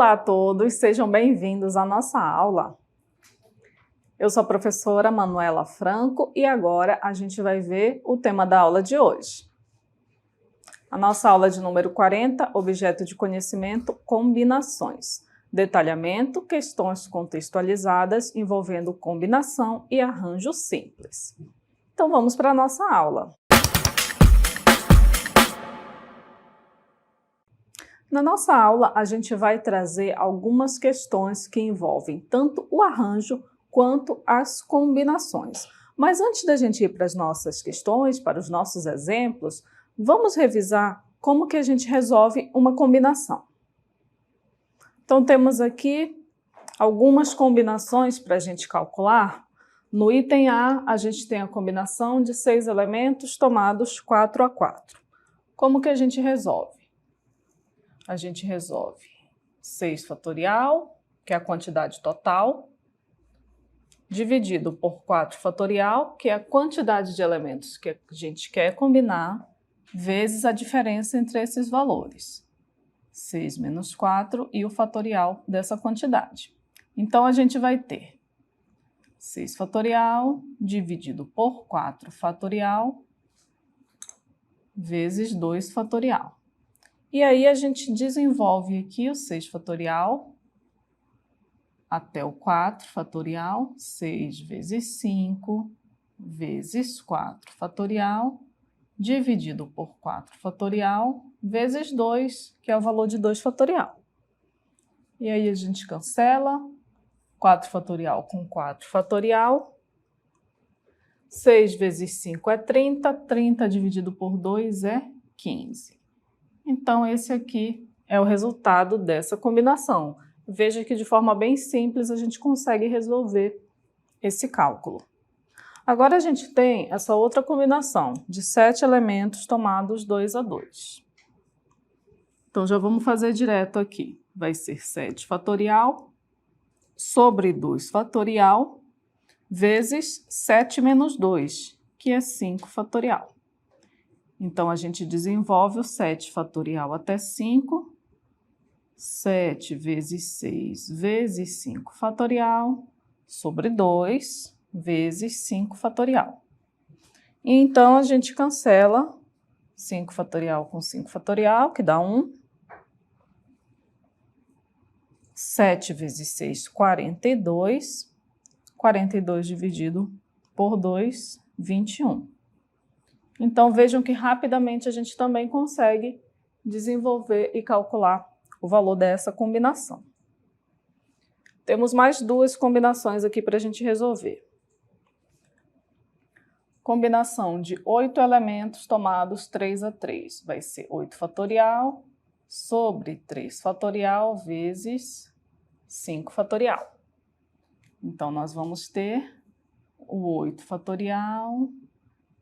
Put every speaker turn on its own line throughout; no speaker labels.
Olá a todos, sejam bem-vindos à nossa aula. Eu sou a professora Manuela Franco e agora a gente vai ver o tema da aula de hoje. A nossa aula de número 40, objeto de conhecimento, combinações. Detalhamento, questões contextualizadas envolvendo combinação e arranjo simples. Então vamos para a nossa aula. Na nossa aula, a gente vai trazer algumas questões que envolvem tanto o arranjo quanto as combinações. Mas antes da gente ir para as nossas questões, para os nossos exemplos, vamos revisar como que a gente resolve uma combinação. Então, temos aqui algumas combinações para a gente calcular. No item A, a gente tem a combinação de 6 elementos tomados 4 a 4. Como que a gente resolve? A gente resolve 6 fatorial, que é a quantidade total, dividido por 4 fatorial, que é a quantidade de elementos que a gente quer combinar, vezes a diferença entre esses valores. 6 menos 4 e o fatorial dessa quantidade. Então, a gente vai ter 6 fatorial dividido por 4 fatorial vezes 2 fatorial. E aí, a gente desenvolve aqui o 6 fatorial até o 4 fatorial, 6 vezes 5 vezes 4 fatorial, dividido por 4 fatorial, vezes 2, que é o valor de 2 fatorial. E aí, a gente cancela 4 fatorial com 4 fatorial. 6 vezes 5 é 30, 30 dividido por 2 é 15. Então, esse aqui é o resultado dessa combinação. Veja que de forma bem simples a gente consegue resolver esse cálculo. Agora a gente tem essa outra combinação de 7 elementos tomados 2 a 2. Então, já vamos fazer direto aqui. Vai ser 7 fatorial sobre 2 fatorial vezes 7 menos 2, que é 5 fatorial. Então, a gente desenvolve o 7 fatorial até 5. 7 vezes 6 vezes 5 fatorial sobre 2 vezes 5 fatorial. E então, a gente cancela 5 fatorial com 5 fatorial, que dá 1. 7 vezes 6, 42. 42 dividido por 2, 21. Então, vejam que rapidamente a gente também consegue desenvolver e calcular o valor dessa combinação. Temos mais duas combinações aqui para a gente resolver. Combinação de 8 elementos tomados 3 a 3. Vai ser 8 fatorial sobre 3 fatorial vezes 5 fatorial. Então, nós vamos ter o 8 fatorial,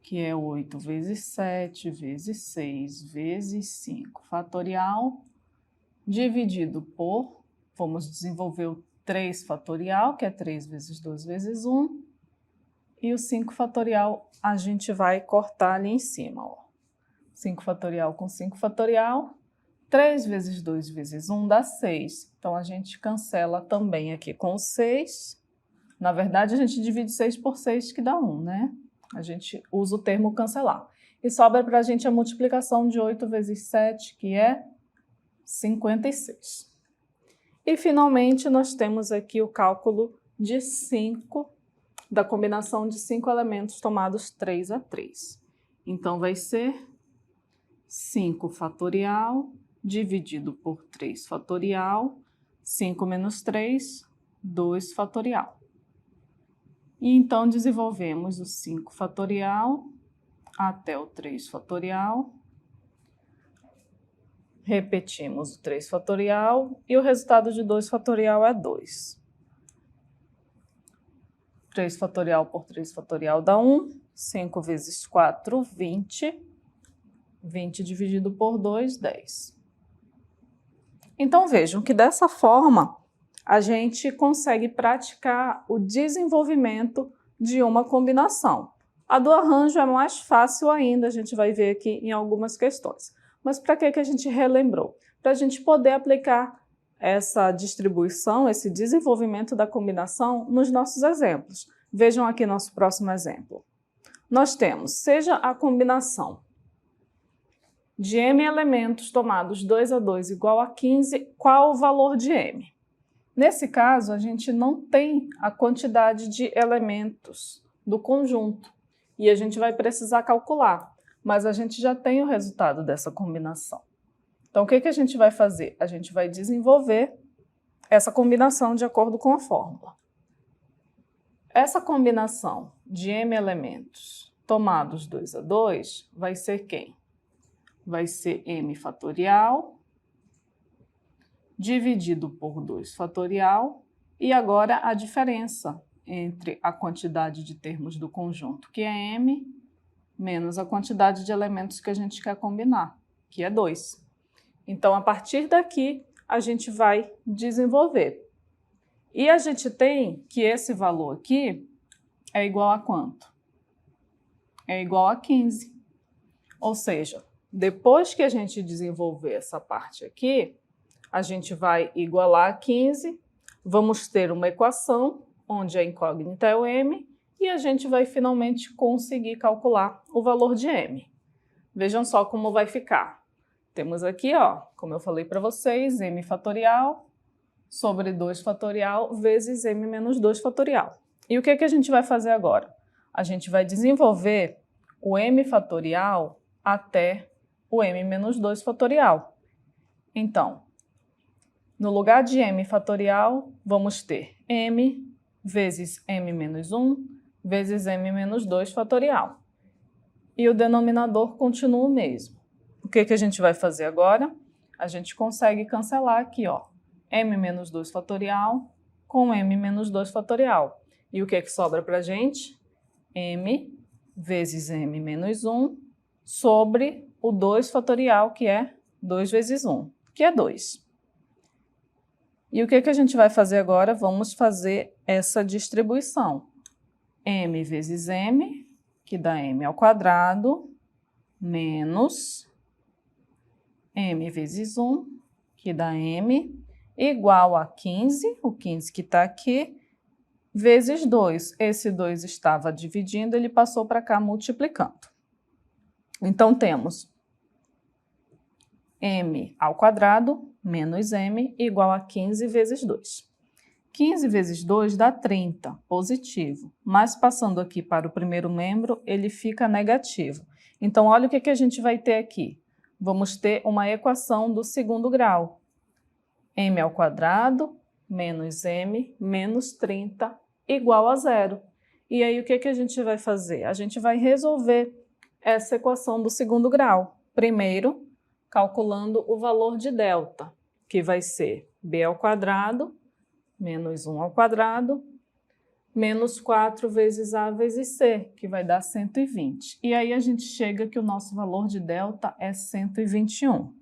que é 8 vezes 7 vezes 6 vezes 5 fatorial, dividido por, vamos desenvolver o 3 fatorial, que é 3 vezes 2 vezes 1, e o 5 fatorial a gente vai cortar ali em cima, ó. 5 fatorial com 5 fatorial, 3 vezes 2 vezes 1 dá 6. Então, a gente cancela também aqui com o 6. Na verdade, a gente divide 6 por 6, que dá 1, né? A gente usa o termo cancelar. E sobra para a gente a multiplicação de 8 vezes 7, que é 56. E, finalmente, nós temos aqui o cálculo de 5, da combinação de 5 elementos tomados 3 a 3. Então, vai ser 5 fatorial dividido por 3 fatorial, 5 menos 3, 2 fatorial. E então, desenvolvemos o 5 fatorial até o 3 fatorial. Repetimos o 3 fatorial e o resultado de 2 fatorial é 2. 3 fatorial por 3 fatorial dá 1. 5 vezes 4, 20. 20 dividido por 2, 10. Então, vejam que dessa forma a gente consegue praticar o desenvolvimento de uma combinação. A do arranjo é mais fácil ainda, a gente vai ver aqui em algumas questões. Mas para que a gente relembrou? Para a gente poder aplicar essa distribuição, esse desenvolvimento da combinação nos nossos exemplos. Vejam aqui nosso próximo exemplo. Nós temos, seja a combinação de m elementos tomados 2 a 2 igual a 15, qual o valor de m? Nesse caso, a gente não tem a quantidade de elementos do conjunto e a gente vai precisar calcular, mas a gente já tem o resultado dessa combinação. Então, o que a gente vai fazer? A gente vai desenvolver essa combinação de acordo com a fórmula. Essa combinação de m elementos tomados 2 a 2 vai ser quem? Vai ser m fatorial dividido por 2 fatorial e agora a diferença entre a quantidade de termos do conjunto, que é m, menos a quantidade de elementos que a gente quer combinar, que é 2. Então, a partir daqui, a gente vai desenvolver. E a gente tem que esse valor aqui é igual a quanto? É igual a 15. Ou seja, depois que a gente desenvolver essa parte aqui, a gente vai igualar a 15, vamos ter uma equação onde a incógnita é o m e a gente vai finalmente conseguir calcular o valor de m. Vejam só como vai ficar. Temos aqui, ó, como eu falei para vocês, m fatorial sobre 2 fatorial vezes m menos 2 fatorial. E o que a gente vai fazer agora? A gente vai desenvolver o m fatorial até o m menos 2 fatorial. Então, no lugar de m fatorial, vamos ter m vezes m menos 1 vezes m menos 2 fatorial. E o denominador continua o mesmo. O que a gente vai fazer agora? A gente consegue cancelar aqui, ó, m menos 2 fatorial com m menos 2 fatorial. E o que sobra para a gente? M vezes m menos 1 sobre o 2 fatorial, que é 2 vezes 1, que é 2. E o que a gente vai fazer agora? Vamos fazer essa distribuição. M vezes m, que dá m ao quadrado, menos m vezes 1, que dá m, igual a 15, o 15 que está aqui, vezes 2. Esse 2 estava dividindo, ele passou para cá multiplicando. Então, temos m ao quadrado menos m igual a 15 vezes 2. 15 vezes 2 dá 30, positivo, mas passando aqui para o primeiro membro, ele fica negativo. Então, olha o que a gente vai ter aqui. Vamos ter uma equação do segundo grau. M ao quadrado menos m menos 30 igual a 0. E aí, o que a gente vai fazer? A gente vai resolver essa equação do segundo grau. Primeiro, calculando o valor de delta, que vai ser b ao quadrado menos 1 ao quadrado menos 4 vezes a vezes c, que vai dar 120. E aí a gente chega que o nosso valor de delta é 121.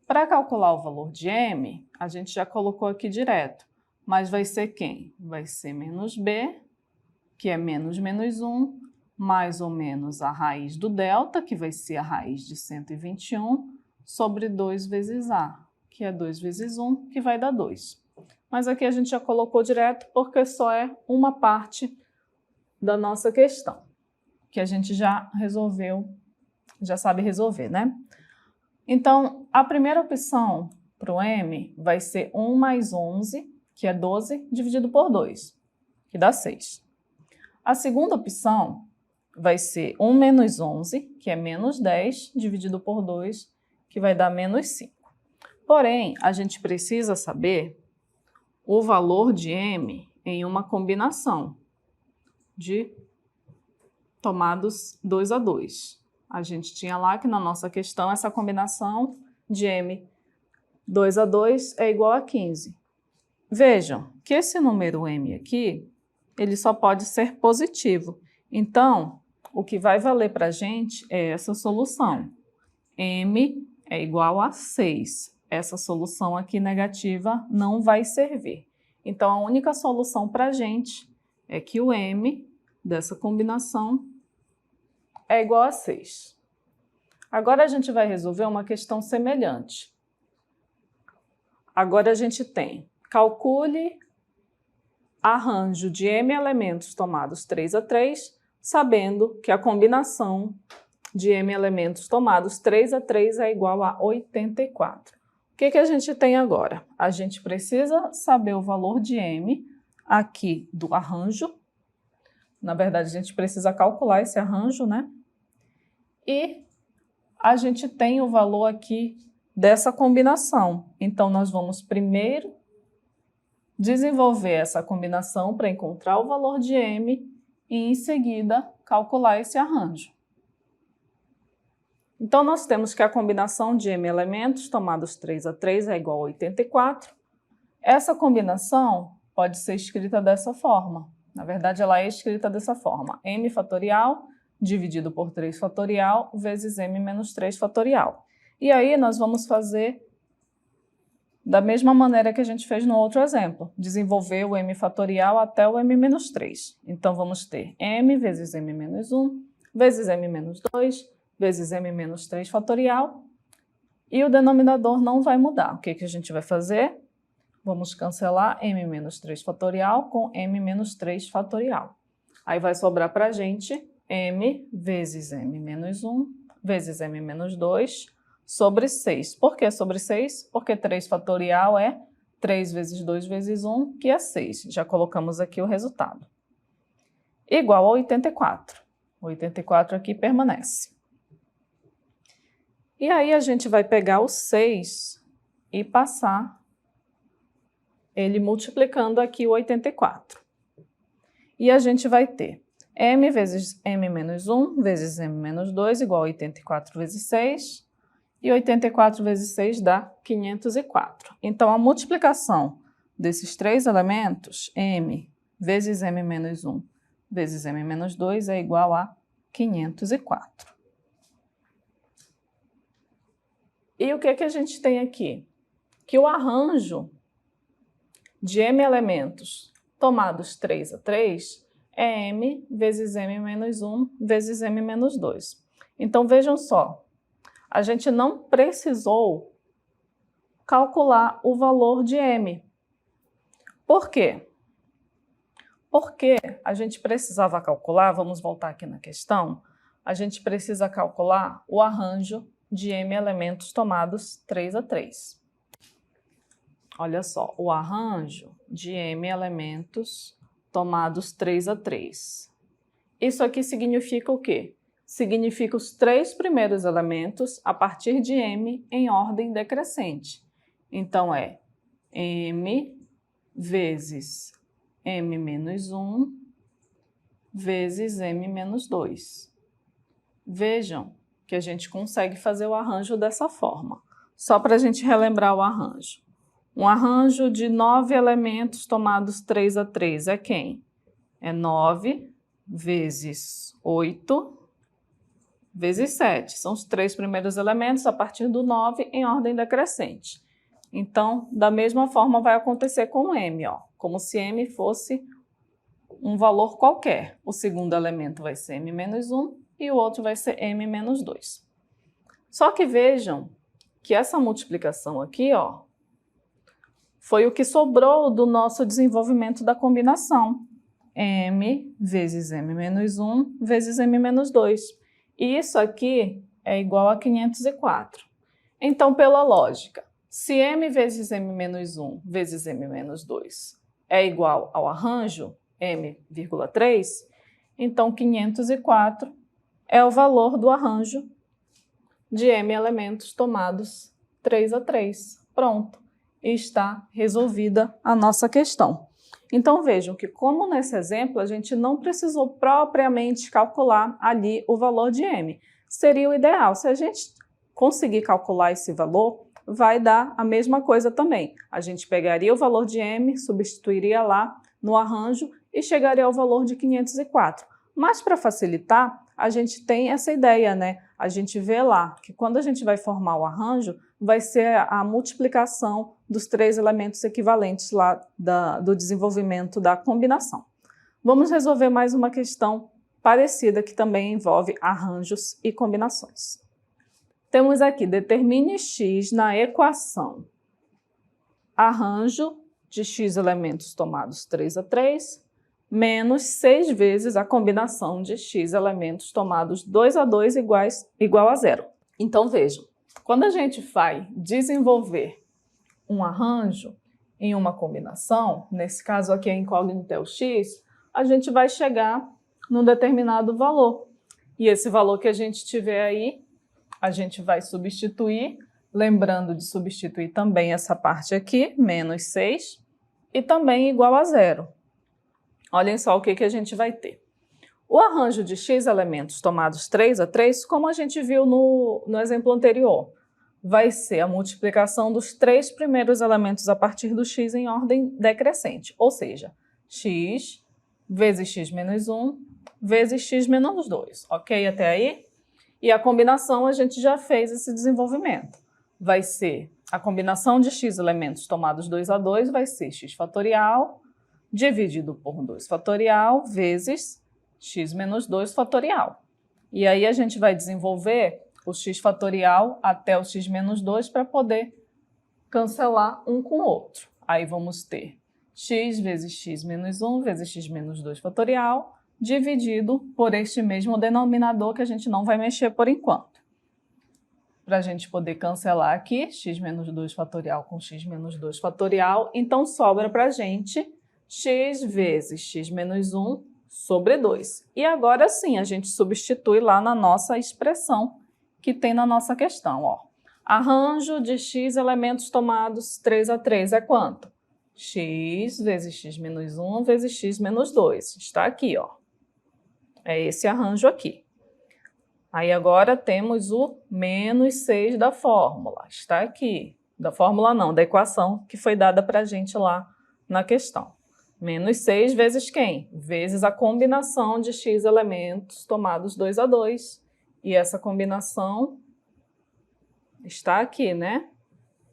Para calcular o valor de m, a gente já colocou aqui direto, mas vai ser quem? Vai ser menos b, que é menos 1, mais ou menos a raiz do delta, que vai ser a raiz de 121, sobre 2 vezes a, que é 2 vezes 1, que vai dar 2. Mas aqui a gente já colocou direto porque só é uma parte da nossa questão, que a gente já resolveu, já sabe resolver, né? Então, a primeira opção para o m vai ser 1 mais 11, que é 12, dividido por 2, que dá 6. A segunda opção vai ser 1 menos 11, que é menos 10, dividido por 2, que vai dar menos 5. Porém, a gente precisa saber o valor de m em uma combinação de tomados 2 a 2. A gente tinha lá que na nossa questão essa combinação de m 2 a 2 é igual a 15. Vejam que esse número m aqui, ele só pode ser positivo. Então, o que vai valer para a gente é essa solução. M é igual a 6. Essa solução aqui negativa não vai servir. Então, a única solução para a gente é que o m dessa combinação é igual a 6. Agora, a gente vai resolver uma questão semelhante. Agora a gente tem, calcule arranjo de m elementos tomados 3 a 3, sabendo que a combinação de m elementos tomados 3 a 3 é igual a 84. O que a gente tem agora? A gente precisa saber o valor de m aqui do arranjo. Na verdade, a gente precisa calcular esse arranjo, né? E a gente tem o valor aqui dessa combinação. Então, nós vamos primeiro desenvolver essa combinação para encontrar o valor de m e, em seguida, calcular esse arranjo. Então, nós temos que a combinação de m elementos tomados 3 a 3 é igual a 84. Essa combinação pode ser escrita dessa forma. Na verdade, ela é escrita dessa forma. M fatorial dividido por 3 fatorial vezes m menos 3 fatorial. E aí, nós vamos fazer da mesma maneira que a gente fez no outro exemplo. Desenvolver o m fatorial até o m menos 3. Então, vamos ter m vezes m menos 1 vezes m menos 2 vezes m menos 3 fatorial. E o denominador não vai mudar. O que a gente vai fazer? Vamos cancelar m menos 3 fatorial com m menos 3 fatorial. Aí vai sobrar para a gente m vezes m menos 1 vezes m menos 2 sobre 6. Por que sobre 6? Porque 3 fatorial é 3 vezes 2 vezes 1, que é 6. Já colocamos aqui o resultado. Igual a 84. 84 aqui permanece. E aí a gente vai pegar o 6 e passar ele multiplicando aqui o 84. E a gente vai ter m vezes m menos 1 vezes m menos 2 igual a 84 vezes 6. E 84 vezes 6 dá 504. Então, a multiplicação desses três elementos, m vezes m menos 1 vezes m menos 2, é igual a 504. E o que a gente tem aqui? Que o arranjo de m elementos tomados 3 a 3 é m vezes m menos 1 vezes m menos 2. Então, vejam só, a gente não precisou calcular o valor de m. Por quê? Porque a gente precisava calcular, vamos voltar aqui na questão, a gente precisa calcular o arranjo de m elementos tomados 3 a 3. Olha só, o arranjo de m elementos tomados 3 a 3. Isso aqui significa o quê? Significa os três primeiros elementos a partir de m em ordem decrescente. Então, é m vezes m menos 1 vezes m menos 2. Vejam que a gente consegue fazer o arranjo dessa forma. Só para a gente relembrar o arranjo. Um arranjo de 9 elementos tomados 3 a 3 é quem? É 9 vezes 8 vezes 7. São os três primeiros elementos a partir do 9 em ordem decrescente. Então, da mesma forma vai acontecer com o m, ó, como se m fosse um valor qualquer. O segundo elemento vai ser m menos 1 e o outro vai ser m menos 2. Só que vejam que essa multiplicação aqui, ó, foi o que sobrou do nosso desenvolvimento da combinação. M vezes m menos 1 vezes m menos 2. E isso aqui é igual a 504. Então, pela lógica, se m vezes m menos 1 vezes m menos 2 é igual ao arranjo, m,3, então 504 é o valor do arranjo de m elementos tomados 3 a 3. Pronto, está resolvida a nossa questão. Então, vejam que, como nesse exemplo, a gente não precisou propriamente calcular ali o valor de m. Seria o ideal. Se a gente conseguir calcular esse valor, vai dar a mesma coisa também. A gente pegaria o valor de m, substituiria lá no arranjo e chegaria ao valor de 504. Mas, para facilitar, a gente tem essa ideia, né? A gente vê lá que quando a gente vai formar o arranjo, vai ser a multiplicação dos três elementos equivalentes lá do desenvolvimento da combinação. Vamos resolver mais uma questão parecida que também envolve arranjos e combinações. Temos aqui, determine x na equação arranjo de x elementos tomados 3 a 3, menos 6 vezes a combinação de x elementos tomados 2 a 2 igual a 0. Então, vejam, quando a gente vai desenvolver um arranjo em uma combinação, nesse caso aqui a incógnita é o x, a gente vai chegar num determinado valor. E esse valor que a gente tiver aí, a gente vai substituir, lembrando de substituir também essa parte aqui, menos 6, e também igual a 0. Olhem só o que a gente vai ter. O arranjo de x elementos tomados 3 a 3, como a gente viu no exemplo anterior, vai ser a multiplicação dos 3 primeiros elementos a partir do x em ordem decrescente, ou seja, x vezes x menos 1 vezes x menos 2, ok até aí? E a combinação a gente já fez esse desenvolvimento. Vai ser a combinação de x elementos tomados 2 a 2 vai ser x fatorial dividido por 2 fatorial vezes x menos 2 fatorial. E aí a gente vai desenvolver o x fatorial até o x menos 2 para poder cancelar um com o outro. Aí vamos ter x vezes x menos 1 vezes x menos 2 fatorial dividido por este mesmo denominador que a gente não vai mexer por enquanto. Para a gente poder cancelar aqui, x menos 2 fatorial com x menos 2 fatorial, então sobra para a gente x vezes x menos 1 sobre 2. E agora sim, a gente substitui lá na nossa expressão que tem na nossa questão. Ó. Arranjo de x elementos tomados 3 a 3 é quanto? X vezes x menos 1 vezes x menos 2. Está aqui, ó. É esse arranjo aqui. Aí agora temos o menos 6 da fórmula. Está aqui. Da fórmula não, da equação que foi dada para a gente lá na questão. Menos 6 vezes quem? Vezes a combinação de x elementos tomados 2 a 2. E essa combinação está aqui, né?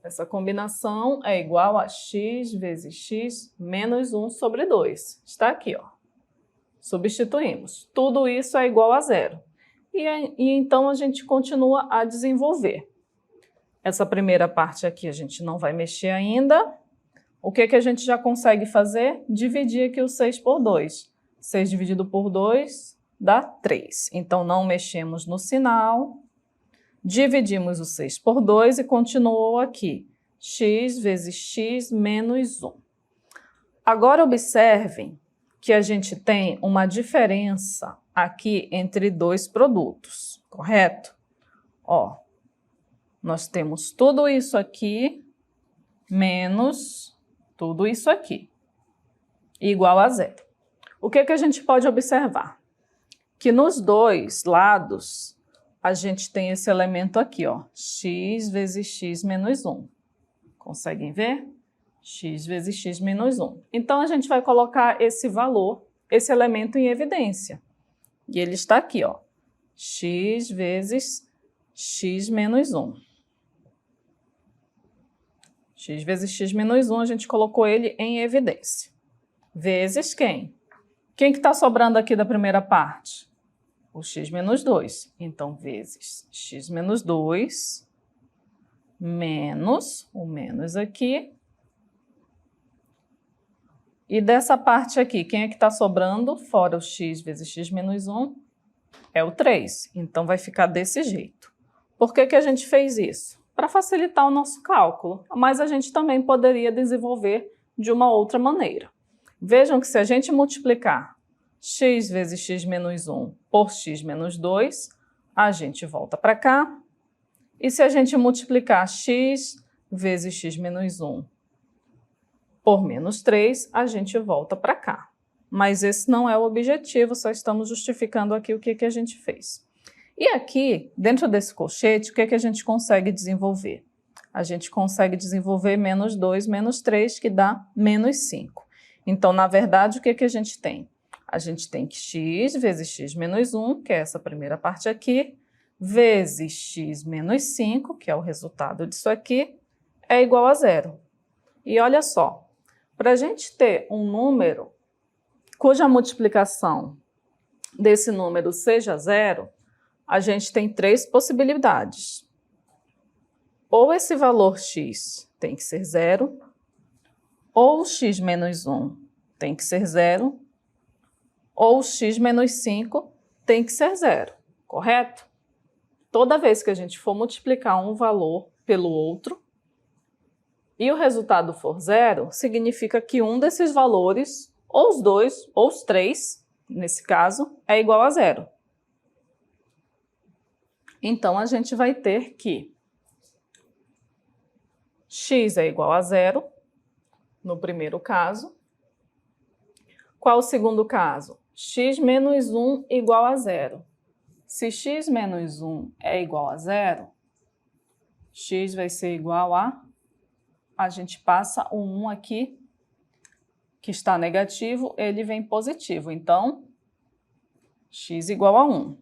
Essa combinação é igual a x vezes x menos 1 sobre 2. Está aqui, ó. Substituímos. Tudo isso é igual a 0. E então a gente continua a desenvolver. Essa primeira parte aqui a gente não vai mexer ainda. O que a gente já consegue fazer? Dividir aqui o 6 por 2. 6 dividido por 2 dá 3. Então não mexemos no sinal. Dividimos o 6 por 2 e continuou aqui. X vezes x menos 1. Agora observem que a gente tem uma diferença aqui entre dois produtos, correto? Ó, nós temos tudo isso aqui menos tudo isso aqui, igual a 0. O que a gente pode observar? Que nos dois lados a gente tem esse elemento aqui, ó, x vezes x menos 1. Conseguem ver? X vezes x menos 1. Então, a gente vai colocar esse valor, esse elemento em evidência. E ele está aqui, ó, x vezes x menos 1. X vezes x menos 1, a gente colocou ele em evidência. Vezes quem? Quem que está sobrando aqui da primeira parte? O x menos 2. Então, vezes x menos 2 menos o menos aqui. E dessa parte aqui, quem é que está sobrando? Fora o x vezes x menos 1, é o 3. Então, vai ficar desse jeito. Por que a gente fez isso? Para facilitar o nosso cálculo, mas a gente também poderia desenvolver de uma outra maneira. Vejam que se a gente multiplicar x vezes x menos 1 por x menos 2, a gente volta para cá. E se a gente multiplicar x vezes x menos 1 por menos 3, a gente volta para cá. Mas esse não é o objetivo, só estamos justificando aqui o que a gente fez. E aqui, dentro desse colchete, o que a gente consegue desenvolver? A gente consegue desenvolver menos 2, menos 3, que dá menos 5. Então, na verdade, o que a gente tem? A gente tem que x vezes x menos 1, que é essa primeira parte aqui, vezes x menos 5, que é o resultado disso aqui, é igual a 0. E olha só, para a gente ter um número cuja multiplicação desse número seja 0, a gente tem 3 possibilidades. Ou esse valor x tem que ser 0, ou x menos 1 tem que ser 0, ou x menos 5 tem que ser 0, correto? Toda vez que a gente for multiplicar um valor pelo outro e o resultado for 0, significa que um desses valores, ou os dois, ou os três, nesse caso, é igual a 0. Então, a gente vai ter que x é igual a 0, no primeiro caso. Qual o segundo caso? X menos 1 igual a 0. Se x menos 1 é igual a 0, x vai ser igual a gente passa o 1 aqui, que está negativo, ele vem positivo. Então, x igual a 1.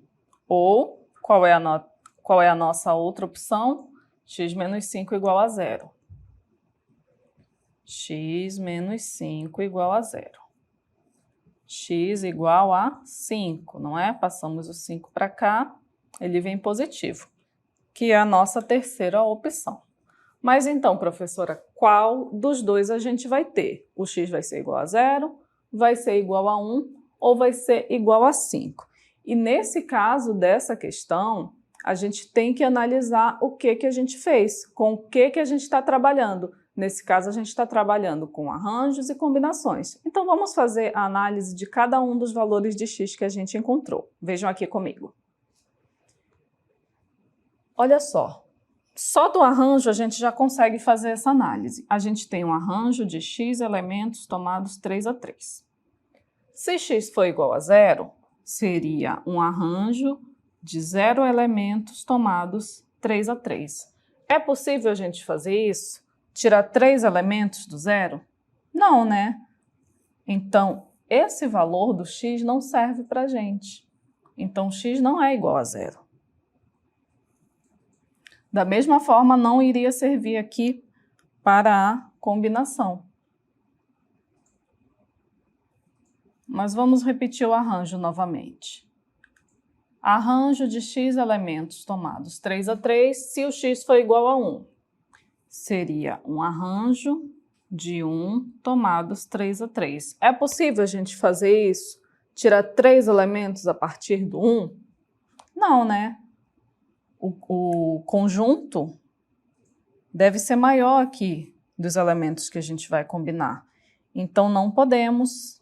Ou, qual é a nossa outra opção? X menos 5 igual a 0. X menos 5 igual a 0. X igual a 5, não é? Passamos o 5 para cá, ele vem positivo, que é a nossa terceira opção. Mas então, professora, qual dos dois a gente vai ter? O x vai ser igual a 0, vai ser igual a 1 ou vai ser igual a 5? E nesse caso dessa questão, a gente tem que analisar o que a gente fez, com o que a gente está trabalhando. Nesse caso, a gente está trabalhando com arranjos e combinações. Então, vamos fazer a análise de cada um dos valores de x que a gente encontrou. Vejam aqui comigo. Olha só do arranjo a gente já consegue fazer essa análise. A gente tem um arranjo de x elementos tomados 3 a 3. Se x for igual a 0, seria um arranjo de 0 elementos tomados 3 a 3. É possível a gente fazer isso? Tirar 3 elementos do 0? Não, né? Então, esse valor do x não serve para a gente. Então, x não é igual a 0. Da mesma forma, não iria servir aqui para a combinação. Mas vamos repetir o arranjo novamente. Arranjo de x elementos tomados 3 a 3, se o x for igual a 1. Seria um arranjo de 1 tomados 3 a 3. É possível a gente fazer isso? Tirar 3 elementos a partir do 1? Não, né? O conjunto deve ser maior aqui dos elementos que a gente vai combinar. Então, não podemos.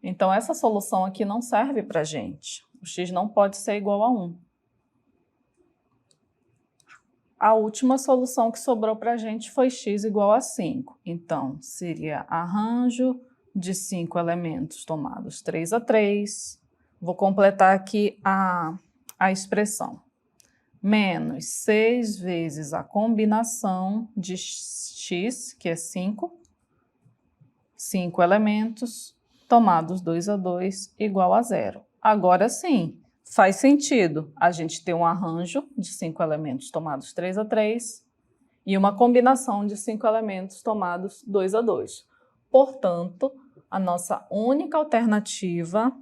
Então, essa solução aqui não serve para a gente. O x não pode ser igual a 1. A última solução que sobrou para a gente foi x igual a 5. Então, seria arranjo de 5 elementos tomados 3 a 3. Vou completar aqui a expressão. Menos 6 vezes a combinação de x, que é 5. 5 elementos tomados 2 a 2 igual a 0. Agora sim, faz sentido a gente ter um arranjo de 5 elementos tomados 3 a 3 e uma combinação de 5 elementos tomados 2 a 2. Portanto, a nossa única alternativa,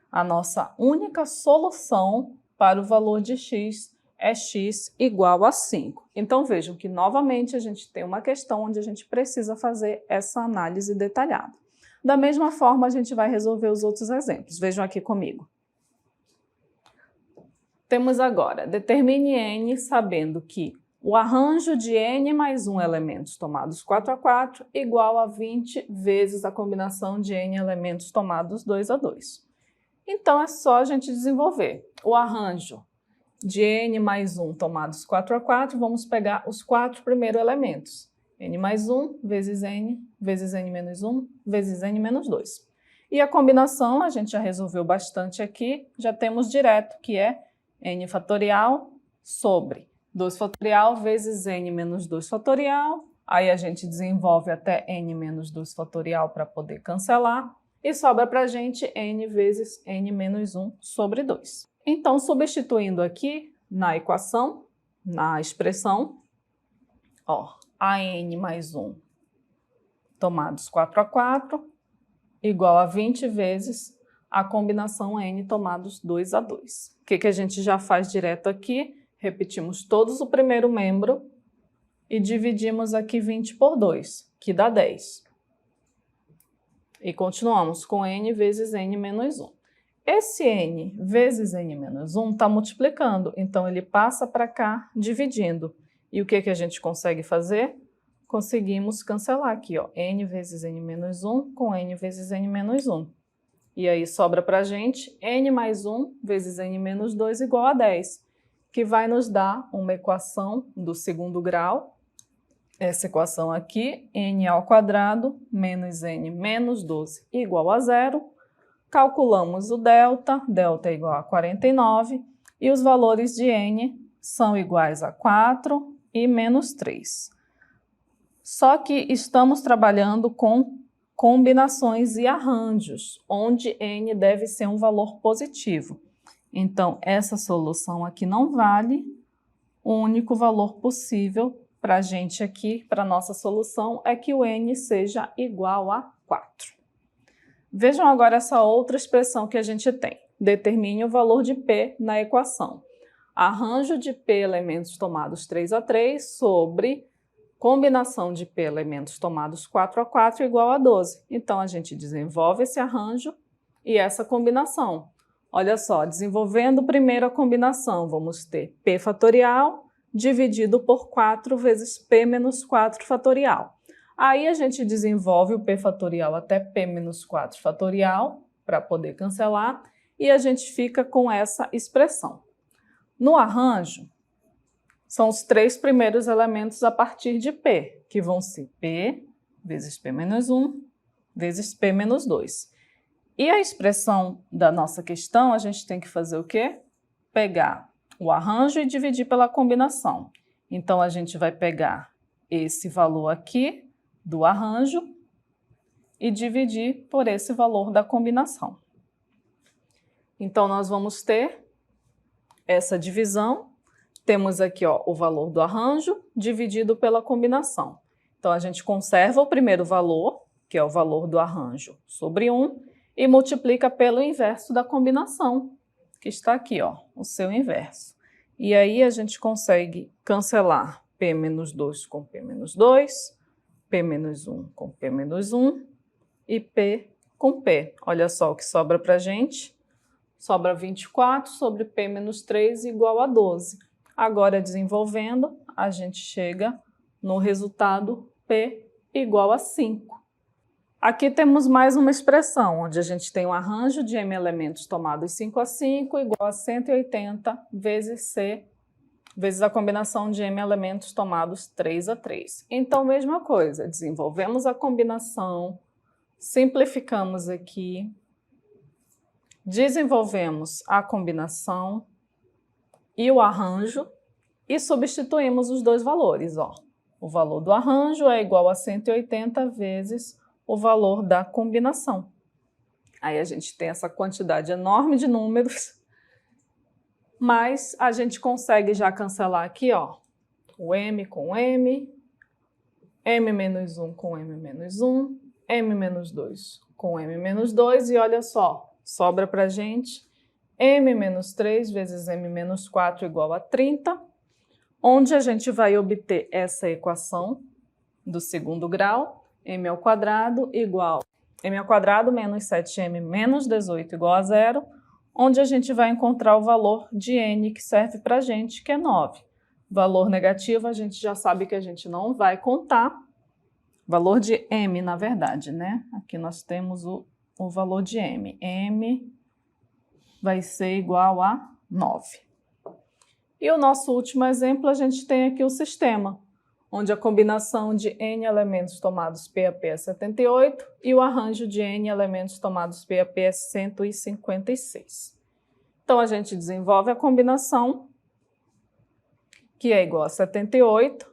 a nossa única solução para o valor de x é x igual a 5. Então, vejam que, novamente, a gente tem uma questão onde a gente precisa fazer essa análise detalhada. Da mesma forma, a gente vai resolver os outros exemplos. Vejam aqui comigo. Temos agora, determine n sabendo que o arranjo de n mais 1 elementos tomados 4 a 4 igual a 20 vezes a combinação de n elementos tomados 2 a 2. Então, é só a gente desenvolver o arranjo de n mais 1 tomados 4 a 4, vamos pegar os 4 primeiros elementos. n mais 1 vezes n menos 1 vezes n menos 2. E a combinação, a gente já resolveu bastante aqui, já temos direto, que é n fatorial sobre 2 fatorial vezes n menos 2 fatorial. Aí a gente desenvolve até n menos 2 fatorial para poder cancelar. E sobra para a gente n vezes n menos 1 sobre 2. Então, substituindo aqui na equação, na expressão, a n mais 1 tomados 4 a 4 igual a 20 vezes a combinação n tomados 2 a 2. O que a gente já faz direto aqui? Repetimos todos o primeiro membro e dividimos aqui 20 por 2, que dá 10. E continuamos com n vezes n menos 1. Esse n vezes n menos 1 está multiplicando, então ele passa para cá dividindo. E o que a gente consegue fazer? Conseguimos cancelar aqui, ó, n vezes n menos 1 com n vezes n menos 1. E aí sobra para a gente n mais 1 vezes n menos 2 igual a 10, que vai nos dar uma equação do segundo grau. Essa equação aqui, n ao quadrado menos n menos 12 igual a 0. Calculamos o delta é igual a 49, e os valores de n são iguais a 4 e menos 3. Só que estamos trabalhando com combinações e arranjos, onde n deve ser um valor positivo. Então, essa solução aqui não vale. O único valor possível para a gente aqui, para a nossa solução, é que o n seja igual a 4. Vejam agora essa outra expressão que a gente tem. Determine o valor de P na equação. Arranjo de P elementos tomados 3 a 3 sobre combinação de P elementos tomados 4 a 4 igual a 12. Então, a gente desenvolve esse arranjo e essa combinação. Olha só, desenvolvendo primeiro a combinação, vamos ter P fatorial dividido por 4 vezes P menos 4 fatorial. Aí a gente desenvolve o P fatorial até P menos 4 fatorial, para poder cancelar, e a gente fica com essa expressão. No arranjo, são os 3 primeiros elementos a partir de P, que vão ser P vezes P menos 1 vezes P menos 2. E a expressão da nossa questão, a gente tem que fazer o quê? Pegar o arranjo e dividir pela combinação. Então, a gente vai pegar esse valor aqui do arranjo e dividir por esse valor da combinação. Então, nós vamos ter essa divisão. Temos aqui, ó, o valor do arranjo dividido pela combinação. Então, a gente conserva o primeiro valor, que é o valor do arranjo, sobre 1, e multiplica pelo inverso da combinação, que está aqui, ó, o seu inverso. E aí, a gente consegue cancelar P menos 2 com P menos 2, P menos 1 com P menos 1 e P com P. Olha só o que sobra para a gente. Sobra 24 sobre P menos 3 igual a 12. Agora, desenvolvendo, a gente chega no resultado P igual a 5. Aqui temos mais uma expressão, onde a gente tem um arranjo de m elementos tomados 5 a 5 igual a 180 vezes C vezes a combinação de m elementos tomados 3 a 3. Então, mesma coisa, desenvolvemos a combinação, simplificamos aqui, desenvolvemos a combinação e o arranjo e substituímos os dois valores, ó. O valor do arranjo é igual a 180 vezes o valor da combinação. Aí a gente tem essa quantidade enorme de números, mas a gente consegue já cancelar aqui, ó, o m com m, m menos 1 com m menos 1, m menos 2 com m menos 2, e olha só, sobra pra gente m menos 3 vezes m menos 4 igual a 30, onde a gente vai obter essa equação do segundo grau, m ao quadrado igual m ao quadrado menos 7m menos 18 igual a 0, onde a gente vai encontrar o valor de n que serve para a gente, que é 9. Valor negativo, a gente já sabe que a gente não vai contar. Valor de m, na verdade, né? Aqui nós temos o valor de m. m vai ser igual a 9. E o nosso último exemplo, a gente tem aqui o sistema, onde a combinação de n elementos tomados P a P é 78 e o arranjo de n elementos tomados P a P é 156. Então, a gente desenvolve a combinação, que é igual a 78,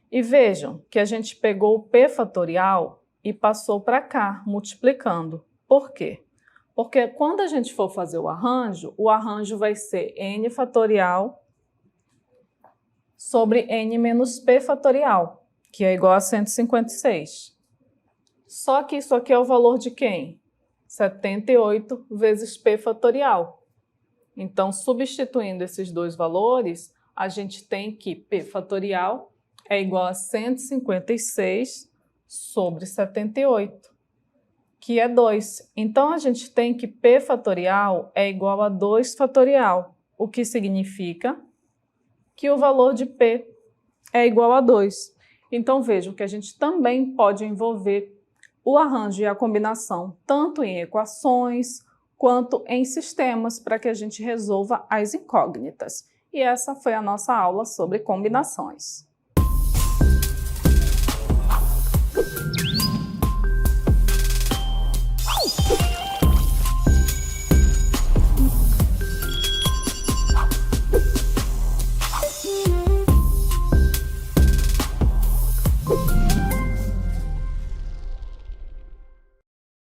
e vejam que a gente pegou o P fatorial e passou para cá, multiplicando. Por quê? Porque quando a gente for fazer o arranjo vai ser n fatorial sobre n menos p fatorial, que é igual a 156. Só que isso aqui é o valor de quem? 78 vezes p fatorial. Então, substituindo esses dois valores, a gente tem que p fatorial é igual a 156 sobre 78, que é 2. Então, a gente tem que P fatorial é igual a 2 fatorial, o que significa que o valor de P é igual a 2. Então, vejam que a gente também pode envolver o arranjo e a combinação tanto em equações quanto em sistemas para que a gente resolva as incógnitas. E essa foi a nossa aula sobre combinações.